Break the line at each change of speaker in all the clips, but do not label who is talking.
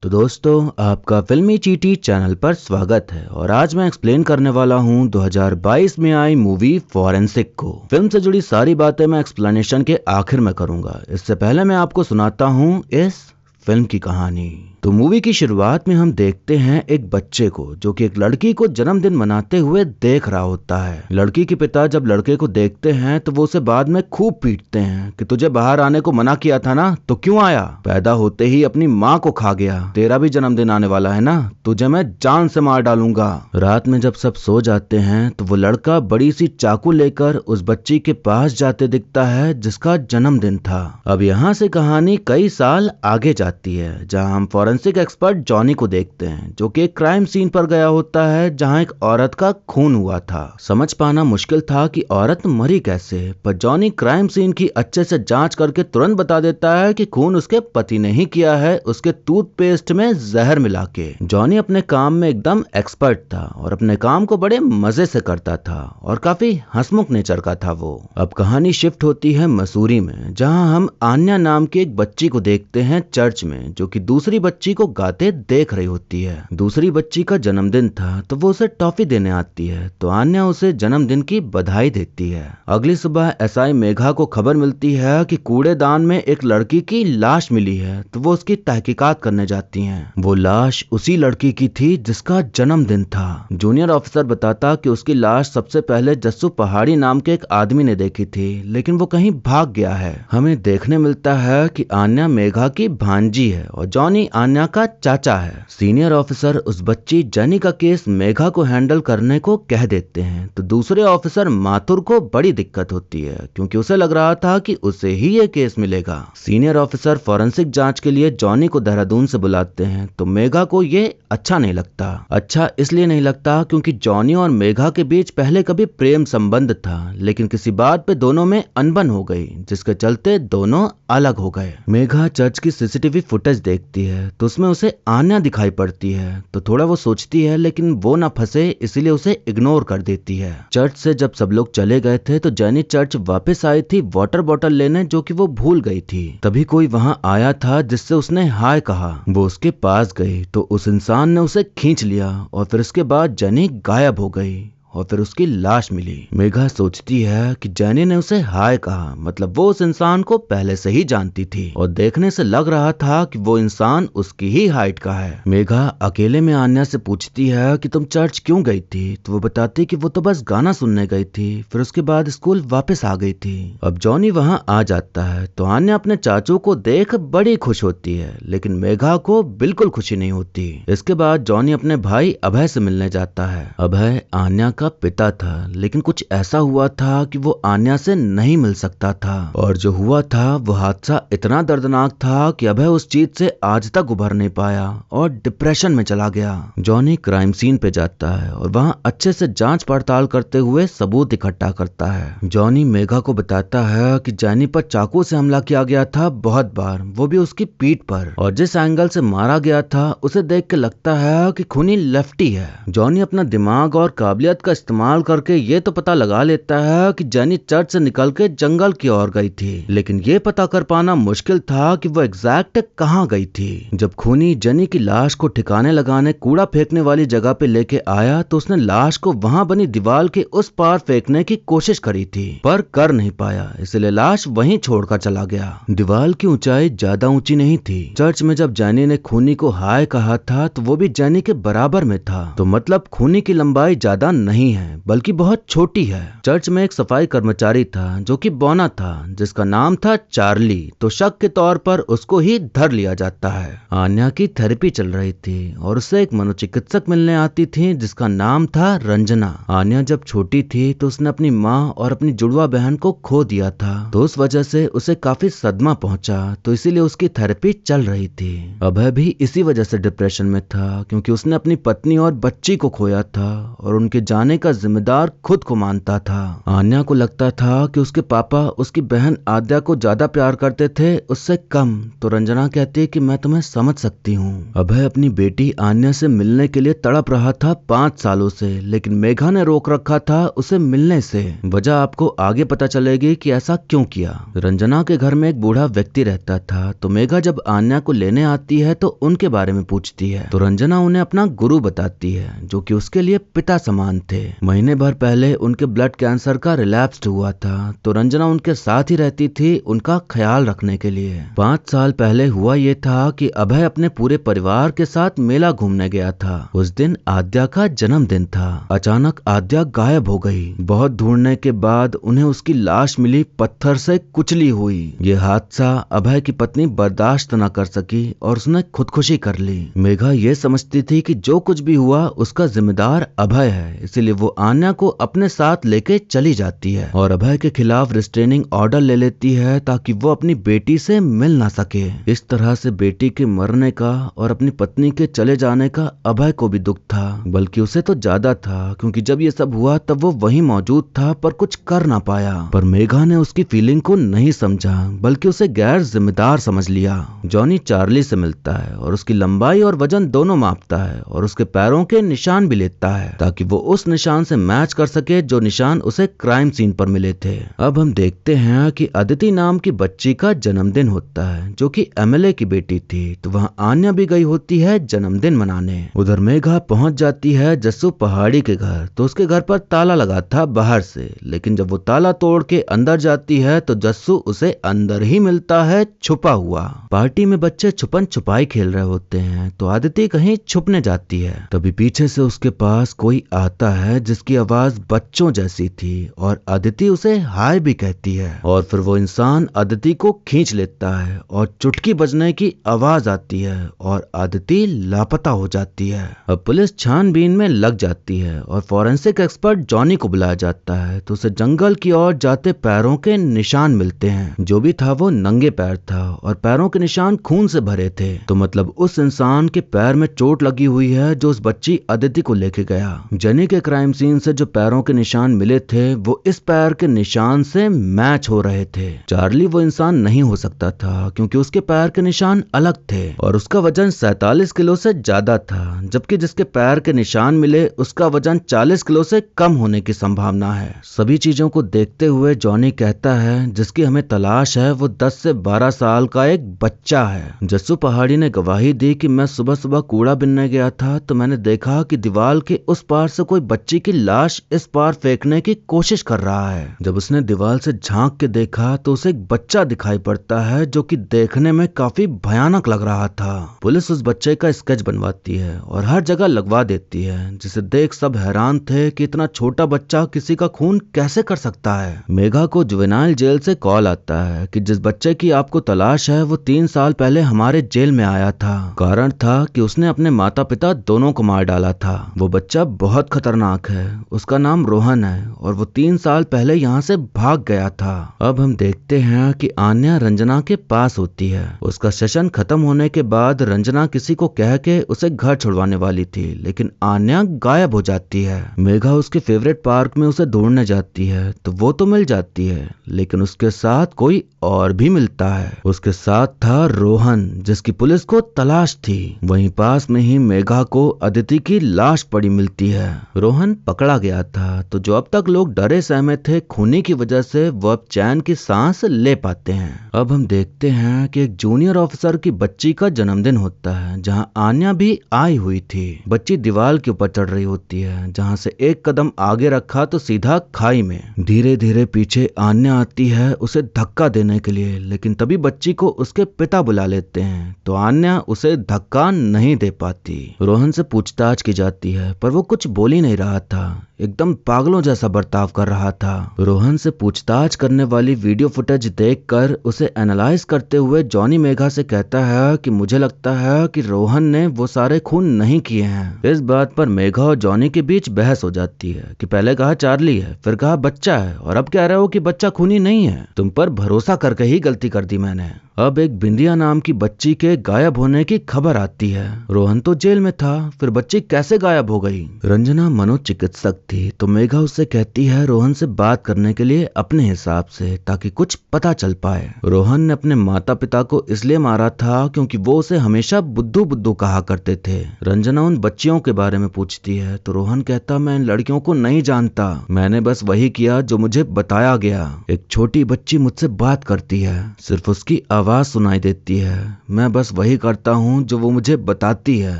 तो दोस्तों, आपका फिल्मी चीटी चैनल पर स्वागत है और आज मैं एक्सप्लेन करने वाला हूं 2022 में आई मूवी फॉरेंसिक को। फिल्म से जुड़ी सारी बातें मैं एक्सप्लेनेशन के आखिर में करूंगा। इससे पहले मैं आपको सुनाता हूं इस फिल्म की कहानी। तो मूवी की शुरुआत में हम देखते हैं एक बच्चे को जो कि एक लड़की को जन्मदिन मनाते हुए देख रहा होता है। लड़की के पिता जब लड़के को देखते हैं तो वो उसे बाद में खूब पीटते हैं कि तुझे बाहर आने को मना किया था ना, तो क्यों आया? पैदा होते ही अपनी माँ को खा गया। तेरा भी जन्मदिन आने वाला है ना, तुझे मैं जान से मार डालूंगा। रात में जब सब सो जाते हैं तो वो लड़का बड़ी सी चाकू लेकर उस बच्ची के पास जाते दिखता है जिसका जन्मदिन था। अब यहाँ से कहानी कई साल आगे जाती है जहाँ हम फॉरेंसिक एक्सपर्ट जॉनी को देखते हैं जो कि एक क्राइम सीन पर गया होता है जहां एक औरत का खून हुआ था। समझ पाना मुश्किल था कि औरत मरी कैसे, पर जॉनी क्राइम सीन की अच्छे से जांच करके तुरंत बता देता है कि खून उसके पति ने ही किया है, उसके टूथपेस्ट में जहर मिला के। जॉनी अपने काम में एकदम एक्सपर्ट था और अपने काम को बड़े मजे से करता था और काफी हंसमुख नेचर का था वो। अब कहानी शिफ्ट होती है मसूरी में जहाँ हम आन्या नाम की एक बच्ची को देखते हैं चर्च में, जो कि दूसरी बच्ची को गाते देख रही होती है। दूसरी बच्ची का जन्मदिन था तो वो उसे टॉफी देने आती है, तो आन्या उसे जन्मदिन की बधाई देती है। अगली सुबह एसआई मेघा को खबर मिलती है कि कूड़ेदान में एक लड़की की लाश मिली है, तो वो उसकी तहकीकात करने जाती हैं। वो लाश उसी लड़की की थी जिसका जन्मदिन था। जूनियर ऑफिसर बताता कि उसकी लाश सबसे पहले जस्सू पहाड़ी नाम के एक आदमी ने देखी थी, लेकिन वो कहीं भाग गया है। हमें देखने मिलता है कि आन्या मेघा की भांजी है और जॉनी आन्या का चाचा है। सीनियर ऑफिसर उस बच्ची जेनी का केस मेघा को हैंडल करने को कह देते हैं, तो दूसरे ऑफिसर माथुर को बड़ी दिक्कत होती है क्योंकि उसे लग रहा था कि उसे ही ये केस मिलेगा। सीनियर ऑफिसर फॉरेंसिक जांच के लिए जॉनी को देहरादून से बुलाते हैं, तो मेघा को ये अच्छा नहीं लगता। अच्छा इसलिए नहीं लगता क्योंकि जॉनी और मेघा के बीच पहले कभी प्रेम संबंध था, लेकिन किसी बात पे दोनों में अनबन हो गई जिसके चलते दोनों अलग हो गए। मेघा चर्च की सीसीटीवी फुटेज देखती है तो उसमें उसे आन्या दिखाई पड़ती है, तो थोड़ा वो सोचती है लेकिन वो ना फंसे इसीलिए उसे इग्नोर कर देती है। चर्च से जब सब लोग चले गए थे तो जेनी चर्च वापस आई थी वाटर बॉटल लेने, जो कि वो भूल गई थी। तभी कोई वहां आया था जिससे उसने हाय कहा। वो उसके पास गई तो उस इंसान ने उसे खींच लिया और फिर उसके बाद जेनी गायब हो गई और फिर उसकी लाश मिली। मेघा सोचती है कि जेनी ने उसे हाय कहा, मतलब वो उस इंसान को पहले से ही जानती थी और देखने से लग रहा था कि वो इंसान उसकी ही हाइट का है। मेघा अकेले में आन्या से पूछती है कि तुम चर्च क्यों गई थी, तो वो बताती कि वो तो बस गाना सुनने गई थी, फिर उसके बाद स्कूल वापस आ गई थी। अब जॉनी वहां आ जाता है तो आन्या अपने चाचू को देख बड़ी खुश होती है, लेकिन मेघा को बिल्कुल खुशी नहीं होती। इसके बाद जॉनी अपने भाई अभय से मिलने जाता है। अभय आन्या का पिता था, लेकिन कुछ ऐसा हुआ था कि वो आन्या से नहीं मिल सकता था और जो हुआ था वो हादसा इतना दर्दनाक था कि अभय उस चीज से आज तक उभर नहीं पाया और डिप्रेशन में चला गया। जॉनी क्राइम सीन पे जाता है और वहां अच्छे से जांच पड़ताल करते हुए सबूत इकट्ठा करता है। जॉनी मेघा को बताता है कि जेनी पर चाकू से हमला किया गया था बहुत बार, वो भी उसकी पीठ पर, और जिस एंगल से मारा गया था उसे देख के लगता है कि खूनी लेफ्टी है। जॉनी अपना दिमाग और काबिलियत का इस्तेमाल करके ये तो पता लगा लेता है कि जेनी चर्च से निकल के जंगल की ओर गई थी, लेकिन ये पता कर पाना मुश्किल था कि वो एग्जैक्ट कहाँ गई थी। जब खूनी जेनी की लाश को ठिकाने लगाने कूड़ा फेंकने वाली जगह पे लेके आया तो उसने लाश को वहां बनी दीवार के उस पार फेंकने की कोशिश करी थी, पर कर नहीं पाया, इसलिए लाश वहीं छोड़कर चला गया। दीवार की ऊंचाई ज्यादा ऊंची नहीं थी। चर्च में जब जेनी ने खूनी को हाय कहा था तो वो भी जेनी के बराबर में था, तो मतलब खूनी की लंबाई ज्यादा नहीं है बल्कि बहुत छोटी है। चर्च में एक सफाई कर्मचारी था जो कि बौना था, जिसका नाम था चार्ली, तो शक के तौर पर उसको ही धर लिया जाता है। आन्या की थेरेपी चल रही थी और उससे एक मनोचिकित्सक मिलने आती थी जिसका नाम था रंजना। आन्या जब छोटी थी तो उसने अपनी माँ और अपनी जुड़वा बहन को खो दिया था, तो उस वजह से उसे काफी सदमा पहुंचा, तो इसीलिए उसकी थेरेपी चल रही थी। अभय भी इसी वजह से डिप्रेशन में था क्योंकि उसने अपनी पत्नी और बच्ची को खोया था और उनके जाने बचाने का जिम्मेदार खुद को मानता था। आन्या को लगता था कि उसके पापा उसकी बहन आद्या को ज्यादा प्यार करते थे उससे कम। तो रंजना कहती है कि मैं तुम्हें समझ सकती हूँ। अभय अपनी बेटी आन्या से मिलने के लिए तड़प रहा था 5 सालों से, लेकिन मेघा ने रोक रखा था उसे मिलने से। वजह आपको आगे पता चलेगी कि ऐसा क्यों किया। रंजना के घर में एक बूढ़ा व्यक्ति रहता था, तो मेघा जब आन्या को लेने आती है तो उनके बारे में पूछती है। तो रंजना उन्हें अपना गुरु बताती है, जो कि उसके लिए पिता समान थे। महीने भर पहले उनके ब्लड कैंसर का रिलैप्स हुआ था, तो रंजना उनके साथ ही रहती थी उनका ख्याल रखने के लिए। 5 साल पहले हुआ ये था कि अभय अपने पूरे परिवार के साथ मेला घूमने गया था। उस दिन आद्या का जन्मदिन था। अचानक आद्या गायब हो गई। बहुत ढूंढने के बाद उन्हें उसकी लाश मिली, पत्थर से कुचली हुई। ये हादसा अभय की पत्नी बर्दाश्त न कर सकी और उसने खुदकुशी कर ली। मेघा ये समझती थी कि जो कुछ भी हुआ उसका जिम्मेदार अभय है, इसीलिए वो आन्या को अपने साथ लेके चली जाती है और अभय के खिलाफ रिस्ट्रेनिंग ऑर्डर ले लेती है ताकि वो अपनी बेटी से मिल ना सके। इस तरह से बेटी के मरने का और अपनी पत्नी के चले जाने का अभय को भी दुख था, बल्कि उसे तो ज्यादा था, क्योंकि जब ये सब हुआ तब वो वहीं मौजूद था पर कुछ कर ना पाया। पर मेघा ने उसकी फीलिंग को नहीं समझा, बल्कि उसे गैर जिम्मेदार समझ लिया। जॉनी चार्ली से मिलता है और उसकी लंबाई और वजन दोनों मापता है और उसके पैरों के निशान भी लेता है ताकि वो उस निशान से मैच कर सके जो निशान उसे क्राइम सीन पर मिले थे। अब हम देखते हैं कि अदिति नाम की बच्ची का जन्मदिन होता है, जो कि एमएलए की बेटी थी। तो वहाँ आन्या भी गई होती है जन्मदिन मनाने। उधर मेघा पहुंच जाती है जस्सू पहाड़ी के घर। तो उसके घर पर ताला लगा था बाहर से, लेकिन जब वो ताला तोड़ के अंदर जाती है तो जस्सू उसे अंदर ही मिलता है छुपा हुआ। पार्टी में बच्चे छुपन छुपाई खेल रहे होते हैं, तो आदिति कहीं छुपने जाती है। तभी पीछे से उसके पास कोई आता है जिसकी आवाज बच्चों जैसी थी और आदिति उसे हाय भी कहती है। और फिर वो इंसान आदिति को खींच लेता है और चुटकी बजने की आवाज आती है और आदिति लापता हो जाती है। अब पुलिस छानबीन में लग जाती है और फॉरेंसिक एक्सपर्ट जॉनी को बुलाया जाता है। तो उसे जंगल की ओर जाते पैरों के निशान मिलते हैं। जो भी था वो नंगे पैर था और पैरों के निशान खून से भरे थे। तो मतलब उस इंसान के पैर में चोट लगी हुई है जो उस बच्ची अदिति को लेके गया। जनी के क्राइम सीन से जो पैरों के निशान मिले थे वो इस पैर के निशान से मैच हो रहे थे। चार्ली वो इंसान नहीं हो सकता था क्योंकि उसके पैर के निशान अलग थे और उसका वजन 47 किलो से ज्यादा था, जबकि जिसके पैर के निशान मिले उसका वजन 40 किलो से कम होने की संभावना है। सभी चीजों को देखते हुए जॉनी कहता है जिसकी हमें तलाश है वो 10 से 12 साल का एक बच्चा है। जस्सू पहाड़ी ने गवाही दी कि मैं सुबह सुबह कूड़ा बिनने गया था तो मैंने देखा कि दीवार के उस पार से कोई बच्ची की लाश इस पार फेंकने की कोशिश कर रहा है। जब उसने दीवार से झांक के देखा तो उसे एक बच्चा दिखाई पड़ता है जो कि देखने में काफी भयानक लग रहा था। पुलिस उस बच्चे का स्केच बनवाती है और हर जगह लगवा देती है, जिसे देख सब हैरान थे कि इतना छोटा बच्चा किसी का खून कैसे कर सकता है। मेघा को जुवेनाइल जेल से कॉल आता है कि जिस बच्चे की आपको तलाश है वो 3 साल पहले हमारे जेल में आया था। कारण था कि उसने अपने माता पिता दोनों को मार डाला था। वो बच्चा बहुत खतरनाक है, उसका नाम रोहन है और वो 3 साल पहले यहाँ से भाग गया था। अब हम देखते हैं कि आन्या रंजना के पास होती है। उसका सेशन खत्म होने के बाद रंजना किसी को कह के उसे घर छुड़वाने वाली थी, लेकिन आन्या गायब हो जाती है। मेघा उसके फेवरेट पार्क में उसे ढूंढने जाती है तो वो तो मिल जाती है, लेकिन उसके साथ कोई और भी मिलता है। उसके साथ था रोहन, जिसकी पुलिस को तलाश थी। वहीं पास में ही मेघा को अदिति की लाश पड़ी मिलती है। रोहन पकड़ा गया था, तो जो अब तक लोग डरे सहमे थे खूनी की वजह से, वो अब चैन की सांस ले पाते हैं। अब हम देखते हैं कि एक जूनियर ऑफिसर की बच्ची का जन्मदिन होता है, जहां आन्या भी आई हुई थी। बच्ची दीवार के ऊपर चढ़ रही होती है, जहां से एक कदम आगे रखा तो सीधा खाई में। धीरे धीरे पीछे आन्या आती है उसे धक्का देने के लिए, लेकिन तभी बच्ची को उसके पिता बुला लेते हैं, तो आन्या उसे धक्का नहीं दे पाती। रोहन से पूछताछ की जाती है पर वो कुछ बोल ही नहीं रहा था, एकदम पागलों जैसा बर्ताव कर रहा था। रोहन से पूछताछ करने वाली वीडियो फुटेज देखकर उसे एनालाइज करते हुए जॉनी मेघा से कहता है कि मुझे लगता है कि रोहन ने वो सारे खून नहीं किए हैं। इस बात पर मेघा और जॉनी के बीच बहस हो जाती है कि पहले कहा चार्ली है, फिर कहा बच्चा है और अब कह रहे हो कि बच्चा खूनी नहीं है। तुम पर भरोसा करके ही गलती कर दी मैंने। अब एक बिंदिया नाम की बच्ची के गायब होने की खबर आती है। रोहन तो जेल में था, फिर बच्ची कैसे गायब हो गई? रंजना मनोचिकित्सक थी तो मेघा उससे कहती है रोहन से बात करने के लिए अपने हिसाब से, ताकि कुछ पता चल पाए। रोहन ने अपने माता पिता को इसलिए मारा था क्योंकि वो उसे हमेशा बुद्धू बुद्धू कहा करते थे। रंजना उन बच्चियों के बारे में पूछती है तो रोहन कहता मैं इन लड़कियों को नहीं जानता, मैंने बस वही किया जो मुझे बताया गया। एक छोटी बच्ची मुझसे बात करती है, सिर्फ उसकी आवाज सुनाई देती है, मैं बस वही करता हूँ जो वो मुझे बताती है।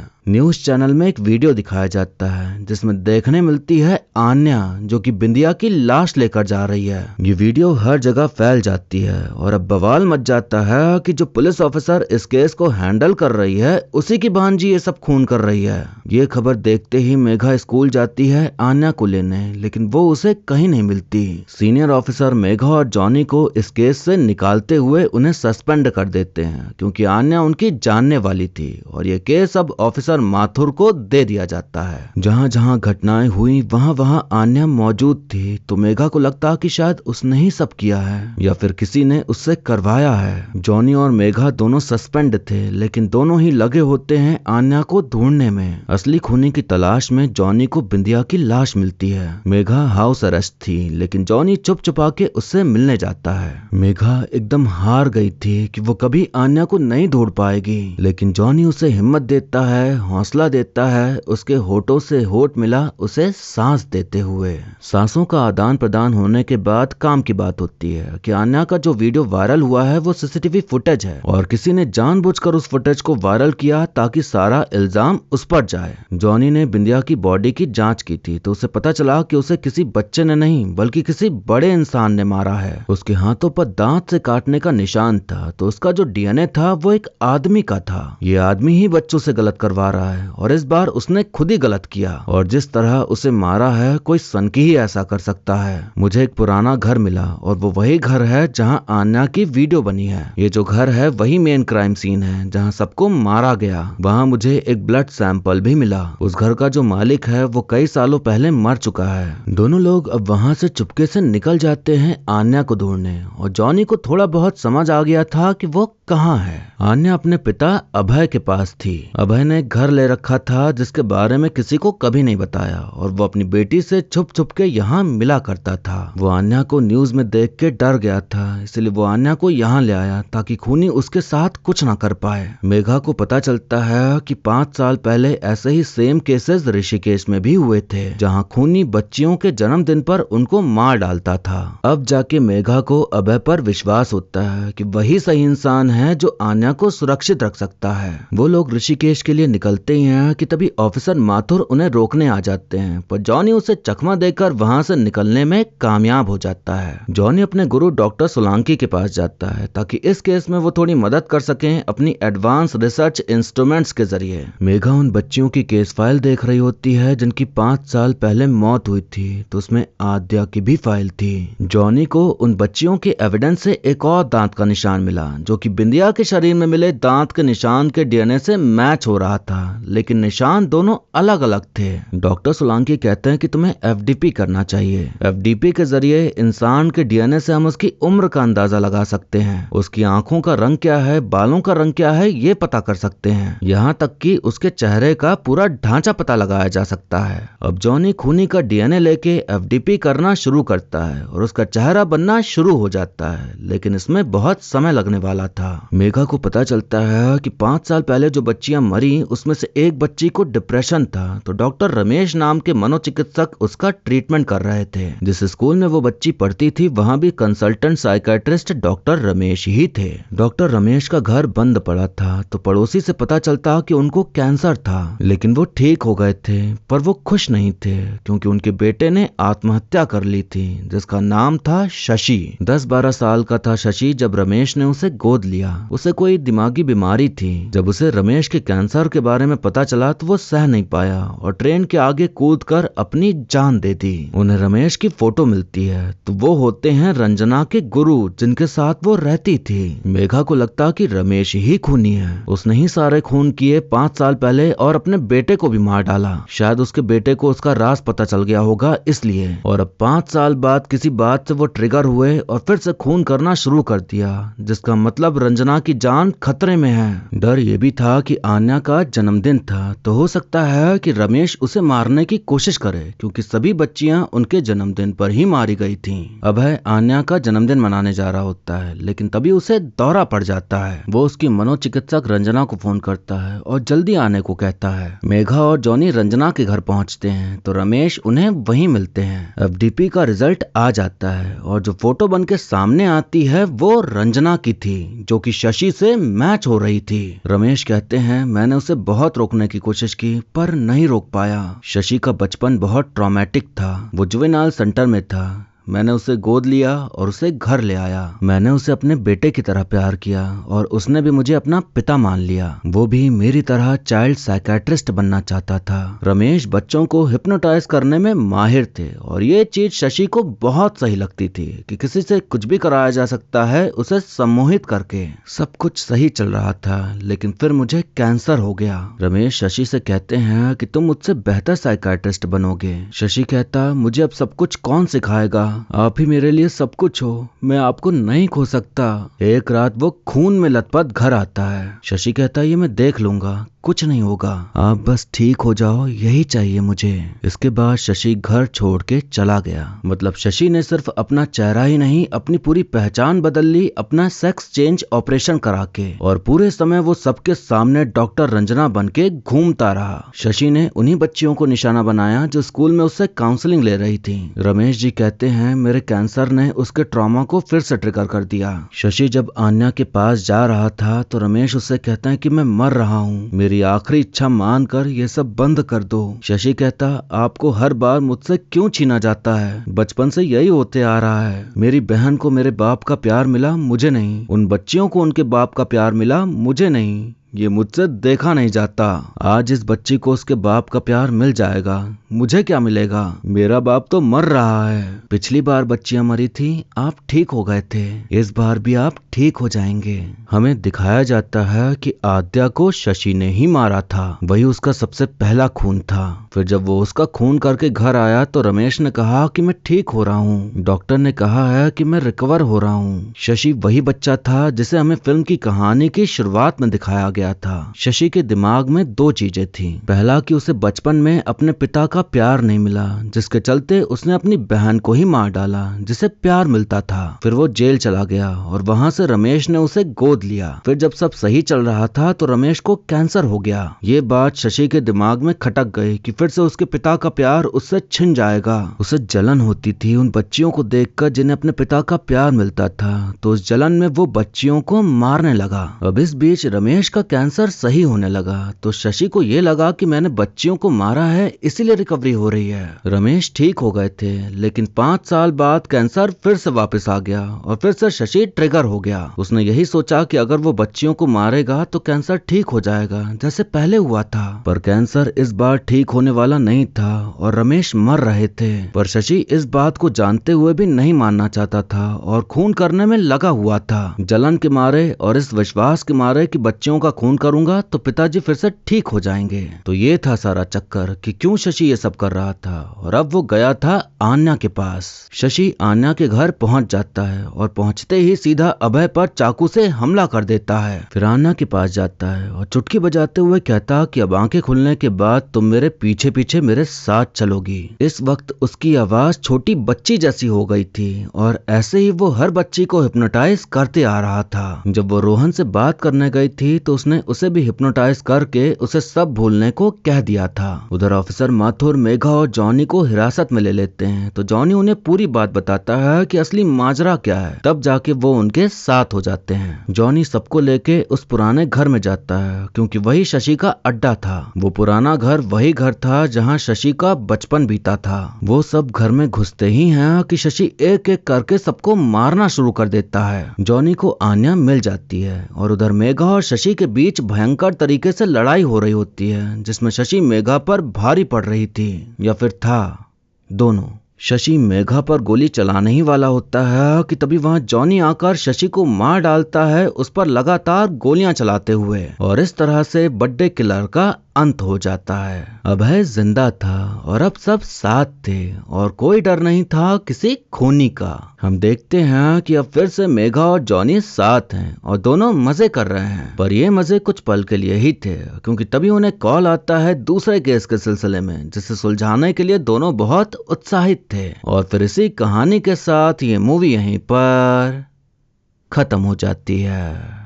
न्यूज चैनल में एक वीडियो दिखाया जाता है जिसमें देखने मिलती है आन्या जो कि बिंदिया की लाश लेकर जा रही है। ये वीडियो हर जगह फैल जाती है और अब बवाल मच जाता है कि जो पुलिस ऑफिसर इस केस को हैंडल कर रही है उसी की भांजी ये सब खून कर रही है। ये खबर देखते ही मेघा स्कूल जाती है आन्या को लेने, लेकिन वो उसे कहीं नहीं मिलती। सीनियर ऑफिसर मेघा और जॉनी को इस केस से निकालते हुए उन्हें सस्पेंड कर देते हैं क्योंकि आन्या उनकी जानने वाली थी और ये केस अब ऑफिसर माथुर को दे दिया जाता है। जहां जहां घटनाएं हुई वहां वहां आन्या मौजूद थी तो मेघा को लगता कि शायद उसने ही सब किया है या फिर किसी ने उससे करवाया है। जॉनी और मेघा दोनों सस्पेंड थे लेकिन दोनों ही लगे होते हैं आन्या को ढूंढने में। असली खूनी की तलाश में जॉनी को बिंदिया की लाश मिलती है। मेघा हाउस अरेस्ट थी लेकिन जॉनी चुप छुपा के उससे मिलने जाता है। मेघा एकदम हार गई थी कि वो कभी आन्या को नहीं ढूंढ पाएगी, लेकिन जॉनी उसे हिम्मत देता है, हौसला देता है, उसके होठों से होठ मिला उसे सांस देते हुए। सांसों का आदान प्रदान होने के बाद काम की बात होती है कि आन्या का जो वीडियो वायरल हुआ है वो सीसीटीवी फुटेज है और किसी ने जानबूझकर उस फुटेज को वायरल किया ताकि सारा इल्जाम उस पर जाए। जॉनी ने बिंदिया की बॉडी की जांच की थी तो उसे पता चला कि उसे किसी बच्चे ने नहीं बल्कि किसी बड़े इंसान ने मारा है। उसके हाथों पर दांत से काटने का निशान था तो उसका जो डीएनए था वो एक आदमी का था। ये आदमी ही बच्चों से गलत करवा रहा है और इस बार उसने खुद ही गलत किया और जिस तरह उसे मारा है कोई सनकी ही ऐसा कर सकता है। मुझे एक पुराना घर मिला और वो वही घर है जहां आन्या की वीडियो बनी है। ये जो घर है वही मेन क्राइम सीन है जहां सबको मारा गया। वहां मुझे एक ब्लड सैंपल भी मिला। उस घर का जो मालिक है वो कई सालों पहले मर चुका है। दोनों लोग अब वहां से चुपके से निकल जाते हैं आन्या को ढूंढने और जॉनी को थोड़ा बहुत समझ आ गया था कि वो कहाँ है। आन्या अपने पिता अभय के पास थी। अभय ने घर ले रखा था जिसके बारे में किसी को कभी नहीं बताया और वो अपनी बेटी से छुप छुप के यहाँ मिला करता था। वो आन्या को न्यूज में देख के डर गया था, इसलिए वो आन्या को यहाँ ले आया ताकि खूनी उसके साथ कुछ ना कर पाए। मेघा को पता चलता है कि 5 साल पहले ऐसे ही सेम केसेस ऋषिकेश में भी हुए थे जहाँ खूनी बच्चियों के जन्मदिन पर उनको मार डालता था। अब जाके मेघा को अभय पर विश्वास होता है कि वही सही इंसान है जो आन्या को सुरक्षित रख सकता है। वो लोग ऋषिकेश के लिए निकलते ही हैं कि तभी ऑफिसर माथुर उन्हें रोकने आ जाते हैं, पर जॉनी उसे चकमा देकर वहां से निकलने में कामयाब हो जाता है। जॉनी अपने गुरु डॉक्टर सोलंकी के पास जाता है ताकि इस केस में वो थोड़ी मदद कर सकें अपनी एडवांस रिसर्च इंस्ट्रूमेंट्स के जरिए। मेघा उन बच्चियों की केस फाइल देख रही होती है जिनकी 5 साल पहले मौत हुई थी तो उसमें आद्या की भी फाइल थी। जॉनी को उन बच्चियों के एविडेंस से एक और दांत का निशान मिला जो कि बिंदिया के शरीर में मिले दांत के निशान के डीएनए से मैच हो रहा था, लेकिन निशान दोनों अलग अलग थे। डॉक्टर सोलंकी कहते हैं कि तुम्हें एफडीपी करना चाहिए। एफडीपी के जरिए इंसान के डीएनए से हम उसकी उम्र का अंदाजा लगा सकते हैं, उसकी आंखों का रंग क्या है, बालों का रंग क्या है ये पता कर सकते हैं, यहाँ तक कि उसके चेहरे का पूरा ढांचा पता लगाया जा सकता है। अब जॉनी खूनी का डीएनए लेके एफडीपी करना शुरू करता है और उसका चेहरा बनना शुरू हो जाता है, लेकिन इसमें बहुत समय लगने वाला था। मेघा को पता चलता है कि 5 साल पहले जो बच्चियां मरी उसमें से एक बच्ची को डिप्रेशन था तो डॉक्टर रमेश नाम के मनोचिकित्सक उसका ट्रीटमेंट कर रहे थे। जिस स्कूल में वो बच्ची पढ़ती थी वहां भी कंसल्टेंट साइकियाट्रिस्ट डॉक्टर रमेश ही थे। डॉक्टर रमेश का घर बंद पड़ा था तो पड़ोसी से पता चलता कि उनको कैंसर था, लेकिन वो ठीक हो गए थे, पर वो खुश नहीं थे क्योंकि उनके बेटे ने आत्महत्या कर ली थी जिसका नाम था शशि। 10-12 साल का था शशि जब रमेश ने उसे गोद लिया। उसे कोई दिमागी बीमारी थी। जब उसे रमेश के कैंसर के बारे बारे में पता चला तो वो सह नहीं पाया और ट्रेन के आगे कूदकर अपनी जान दे दी। उन्हें रमेश की फोटो मिलती है तो वो होते हैं रंजना के गुरु जिनके साथ वो रहती थी। मेघा को लगता कि रमेश ही खूनी है, उसने ही सारे खून किए 5 साल पहले और अपने बेटे को भी मार डाला। शायद उसके बेटे को उसका राज पता चल गया होगा इसलिए। और अब 5 साल बाद किसी बात से वो ट्रिगर हुए और फिर से खून करना शुरू कर दिया, जिसका मतलब रंजना की जान खतरे में है। डर ये भी था कि आन्या का जन्मदिन था तो हो सकता है कि रमेश उसे मारने की कोशिश करे, क्योंकि सभी बच्चियां उनके जन्मदिन पर ही मारी गई थीं। अभय आन्या का जन्मदिन मनाने जा रहा होता है लेकिन तभी उसे दौरा पड़ जाता है। वो उसकी मनोचिकित्सक रंजना को फोन करता है और जल्दी आने को कहता है। मेघा और जॉनी रंजना के घर पहुंचते हैं तो रमेश उन्हें वहीं मिलते हैं। एफडीपी का रिजल्ट आ जाता है और जो फोटो बन के सामने आती है वो रंजना की थी जो कि शशि से मैच हो रही थी। रमेश कहते हैं मैंने उसे बहुत रोकने की कोशिश की पर नहीं रोक पाया। शशि का बचपन बहुत ट्रॉमेटिक था, वो जुवेनाइल सेंटर में था। मैंने उसे गोद लिया और उसे घर ले आया। मैंने उसे अपने बेटे की तरह प्यार किया और उसने भी मुझे अपना पिता मान लिया। वो भी मेरी तरह चाइल्ड साइकेट्रिस्ट बनना चाहता था। रमेश बच्चों को हिप्नोटाइज करने में माहिर थे और ये चीज शशि को बहुत सही लगती थी कि किसी से कुछ भी कराया जा सकता है उसे सम्मोहित करके। सब कुछ सही चल रहा था लेकिन फिर मुझे कैंसर हो गया। रमेश शशि से कहते हैं कि तुम मुझसे बेहतर साइकेट्रिस्ट बनोगे। शशि कहता मुझे अब सब कुछ कौन सिखाएगा, आप ही मेरे लिए सब कुछ हो, मैं आपको नहीं खो सकता। एक रात वो खून में लथपथ घर आता है। शशि कहता ये मैं देख लूंगा, कुछ नहीं होगा, आप बस ठीक हो जाओ, यही चाहिए मुझे। इसके बाद शशि घर छोड़ के चला गया। मतलब शशि ने सिर्फ अपना चेहरा ही नहीं अपनी पूरी पहचान बदल ली अपना सेक्स चेंज ऑपरेशन करा के, और पूरे समय वो सबके सामने डॉक्टर रंजना बन के घूमता रहा। शशि ने उन्हीं बच्चियों को निशाना बनाया जो स्कूल में उससे काउंसलिंग ले रही थी। रमेश जी कहते हैं मेरे कैंसर ने उसके ट्रॉमा को फिर से ट्रिगर कर दिया। शशि जब आन्या के पास जा रहा था तो रमेश उससे कहता है कि मैं मर रहा हूँ, मेरी आखिरी इच्छा मानकर ये सब बंद कर दो। शशि कहता आपको हर बार मुझसे क्यों छीना जाता है, बचपन से यही होते आ रहा है। मेरी बहन को मेरे बाप का प्यार मिला, मुझे नहीं। उन बच्चियों को उनके बाप का प्यार मिला, मुझे नहीं। ये मुझसे देखा नहीं जाता। आज इस बच्ची को उसके बाप का प्यार मिल जाएगा, मुझे क्या मिलेगा, मेरा बाप तो मर रहा है। पिछली बार बच्चियां मरी थी, आप ठीक हो गए थे, इस बार भी आप ठीक हो जाएंगे। हमें दिखाया जाता है कि आद्या को शशि ने ही मारा था, वही उसका सबसे पहला खून था। फिर जब वो उसका खून करके घर आया तो रमेश ने कहा कि मैं ठीक हो रहा हूँ, डॉक्टर ने कहा है कि मैं रिकवर हो रहा हूँ। शशि वही बच्चा था जिसे हमें फिल्म की कहानी की शुरुआत में दिखाया गया था। शशि के दिमाग में 2 चीजें थी। पहला कि उसे बचपन में अपने पिता का प्यार नहीं मिला, जिसके चलते उसने अपनी बहन को ही मार डाला जिसे प्यार मिलता था। फिर वो जेल चला गया और वहां से रमेश ने उसे गोद लिया। फिर जब सब सही चल रहा था तो रमेश को कैंसर हो गया। ये बात शशि के दिमाग में खटक गई कि फिर से उसके पिता का प्यार उससे छिन जाएगा। उसे जलन होती थी उन बच्चियों को देखकर जिन्हें अपने पिता का प्यार मिलता था, तो उस जलन में वो बच्चियों को मारने लगा। अब इस बीच रमेश का कैंसर सही होने लगा तो शशि को ये लगा कि मैंने बच्चियों को मारा है इसीलिए रिकवरी हो रही है। रमेश ठीक हो गए थे लेकिन 5 साल बाद कैंसर फिर से वापस आ गया और फिर से शशि ट्रिगर हो गया। उसने यही सोचा कि अगर वो बच्चियों को मारेगा तो कैंसर ठीक हो जाएगा जैसे पहले हुआ था, पर कैंसर इस बार ठीक होने वाला नहीं था और रमेश मर रहे थे। पर शशि इस बात को जानते हुए भी नहीं मानना चाहता था और खून करने में लगा हुआ था, जलन के मारे और इस विश्वास के मारे कि बच्चियों का खून करूंगा तो पिताजी फिर से ठीक हो जाएंगे। तो ये था सारा चक्कर कि क्यों शशि ये सब कर रहा था। और अब वो गया था आन्या के पास। शशि आन्या के घर पहुंच जाता है और पहुंचते ही सीधा अभय पर चाकू से हमला कर देता है। फिर आन्या के पास जाता है और चुटकी बजाते हुए कहता कि अब आंखें खुलने के बाद तुम मेरे पीछे पीछे मेरे साथ चलोगी। इस वक्त उसकी आवाज छोटी बच्ची जैसी हो गई थी और ऐसे ही वो हर बच्ची को हिप्नोटाइज करते आ रहा था। जब वो रोहन से बात करने गई थी तो उसने उसे भी हिप्नोटाइज करके उसे सब भूलने को कह दिया था। उधर ऑफिसर माथुर मेघा और जॉनी को हिरासत में ले लेते हैं तो जॉनी उन्हें पूरी बात बताता है कि असली माजरा क्या है, तब जाके वो उनके साथ हो जाते हैं। जॉनी सबको लेके उस पुराने घर में जाता है क्योंकि वही शशि का अड्डा था। वो पुराना घर वही घर था जहाँ शशि का बचपन बीता था। वो सब घर में घुसते ही हैं कि शशि एक एक करके सबको मारना शुरू कर देता है। जॉनी को आन्या मिल जाती है और उधर मेघा और शशि के बीच भयंकर तरीके से लड़ाई हो रही होती है, जिसमें शशि मेघा पर भारी पड़ रही थी, या फिर था, दोनों। शशि मेघा पर गोली चलाने ही वाला होता है कि तभी वहां जॉनी आकर शशि को मार डालता है, उस पर लगातार गोलियां चलाते हुए, और इस तरह से बर्थडे किलर का अंत हो जाता है। अभय जिंदा था और अब सब साथ थे और कोई डर नहीं था किसी खूनी का। हम देखते हैं कि अब फिर से मेघा और जॉनी साथ हैं और दोनों मजे कर रहे हैं, पर ये मजे कुछ पल के लिए ही थे, क्योंकि तभी उन्हें कॉल आता है दूसरे केस के सिलसिले में, जिसे सुलझाने के लिए दोनों बहुत उत्साहित थे। और फिर इसी कहानी के साथ ये मूवी यहीं पर खत्म हो जाती है।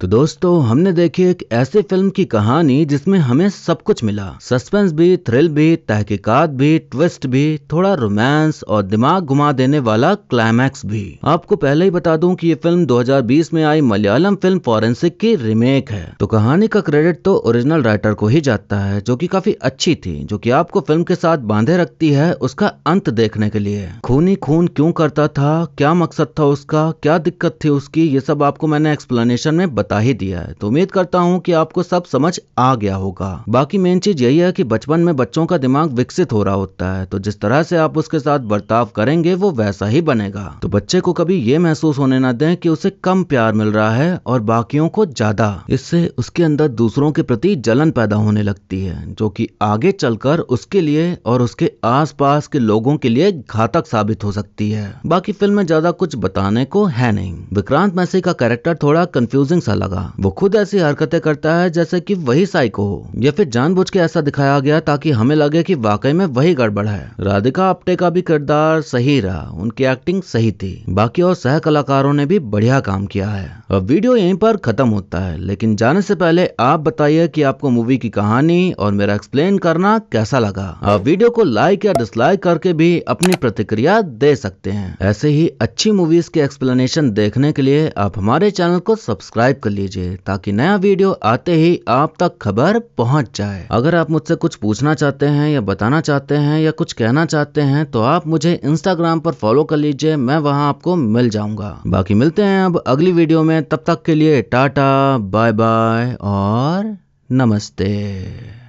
तो दोस्तों, हमने देखी एक ऐसी फिल्म की कहानी जिसमें हमें सब कुछ मिला, सस्पेंस भी, थ्रिल भी, तहकीकात भी, ट्विस्ट भी, थोड़ा रोमांस और दिमाग घुमा देने वाला क्लाइमैक्स भी। आपको पहले ही बता दूं कि ये फिल्म 2020 में आई मलयालम फिल्म फॉरेंसिक की रीमेक है। तो कहानी का क्रेडिट तो ओरिजिनल राइटर को ही जाता है, जो कि काफी अच्छी थी, जो कि आपको फिल्म के साथ बांधे रखती है उसका अंत देखने के लिए। खूनी खून क्यों करता था, क्या मकसद था उसका, क्या दिक्कत थी उसकी, ये सब आपको मैंने एक्सप्लेनेशन में बता ही दिया है। तो उम्मीद करता हूँ कि आपको सब समझ आ गया होगा। बाकी मेन चीज यही है कि बचपन में बच्चों का दिमाग विकसित हो रहा होता है, तो जिस तरह से आप उसके साथ बर्ताव करेंगे वो वैसा ही बनेगा। तो बच्चे को कभी ये महसूस होने ना दें कि उसे कम प्यार मिल रहा है और बाकियों को ज्यादा। इससे उसके अंदर दूसरों के प्रति जलन पैदा होने लगती है, जो कि आगे चलकर उसके लिए और उसके आसपास के लोगों के लिए घातक साबित हो सकती है। बाकी फिल्म में ज्यादा कुछ बताने को है नहीं। विक्रांत मैसी का कैरेक्टर थोड़ा कंफ्यूजिंग सा लगा। वो खुद ऐसी हरकतें करता है जैसे कि वही साइको हो, या फिर जानबूझ के ऐसा दिखाया गया ताकि हमें लगे कि वाकई में वही गड़बड़ है। राधिका आप्टे का भी किरदार सही रहा, उनकी एक्टिंग सही थी। बाकी और सह कलाकारों ने भी बढ़िया काम किया है। अब वीडियो यहीं पर खत्म होता है, लेकिन जाने से पहले आप बताइए कि आपको मूवी की कहानी और मेरा एक्सप्लेन करना कैसा लगा। आप वीडियो को लाइक या डिसलाइक करके भी अपनी प्रतिक्रिया दे सकते हैं। ऐसे ही अच्छी मूवीज के एक्सप्लेनेशन देखने के लिए आप हमारे चैनल को सब्सक्राइब कर लीजिए, ताकि नया वीडियो आते ही आप तक खबर पहुंच जाए। अगर आप मुझसे कुछ पूछना चाहते हैं या बताना चाहते हैं या कुछ कहना चाहते हैं तो आप मुझे इंस्टाग्राम पर फॉलो कर लीजिए, मैं वहां आपको मिल जाऊंगा। बाकी मिलते हैं अब अगली वीडियो में, तब तक के लिए टाटा, बाय बाय और नमस्ते।